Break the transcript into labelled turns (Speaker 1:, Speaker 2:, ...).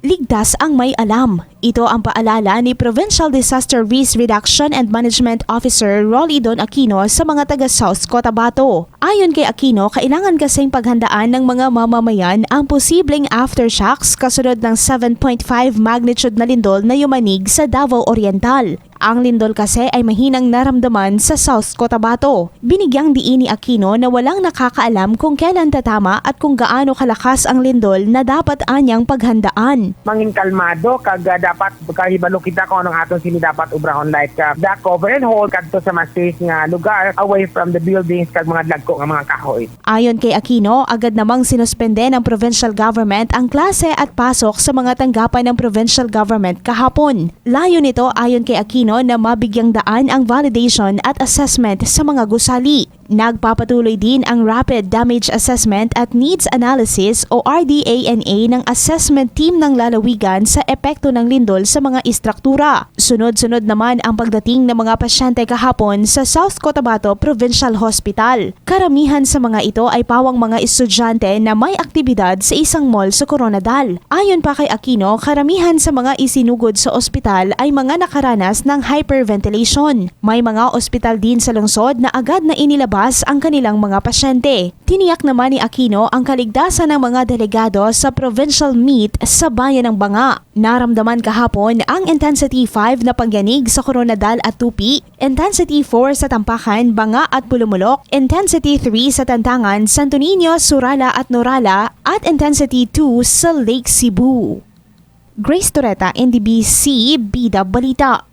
Speaker 1: ligtas ang may alam. Ito ang paalala ni Provincial Disaster Risk Reduction and Management Officer Rolly Don Aquino sa mga taga South Cotabato. Ayon kay Aquino, kailangan kasing paghandaan ng mga mamamayan ang posibleng aftershocks kasunod ng 7.5 magnitude na lindol na yumanig sa Davao Oriental. Ang lindol kasi ay mahinang naramdaman sa South Cotabato. Binigyang diin ni Aquino na walang nakakaalam kung kailan tatama at kung gaano kalakas ang lindol na dapat anyang paghandaan.
Speaker 2: Mangin kalmado kag dapat kahibalo kita kung anong atong sini dapat ubrahon like the cover and hold kadto sa mas safe nga lugar away from the buildings kag mga dagko nga mga kahoy.
Speaker 1: Ayon kay Aquino, agad namang sinuspende ng provincial government ang klase at pasok sa mga tanggapan ng provincial government kahapon. Layo nito ayon kay Aquino na mabigyang daan ang validation at assessment sa mga gusali. Nagpapatuloy din ang Rapid Damage Assessment at Needs Analysis o RDANA ng assessment team ng lalawigan sa epekto ng lindol sa mga istruktura. Sunod-sunod naman ang pagdating ng mga pasyente kahapon sa South Cotabato Provincial Hospital. Karamihan sa mga ito ay pawang mga estudyante na may aktibidad sa isang mall sa Coronadal. Ayon pa kay Aquino, karamihan sa mga isinugod sa ospital ay mga nakaranas ng hyperventilation. May mga ospital din sa lungsod na agad na inilabas ang kanilang mga pasyente. Tiniyak naman ni Aquino ang kaligtasan ng mga delegado sa provincial meet sa bayan ng Banga. Naramdaman kahapon ang Intensity 5 na pagyanig sa Coronadal at Tupi, Intensity 4 sa Tampakan, Banga at Pulumulok, Intensity 3 sa Tantangan, Santo Niño, Surala at Norala at Intensity 2 sa Lake Cebu. Grace Torreta, NDBC, Bida Balita.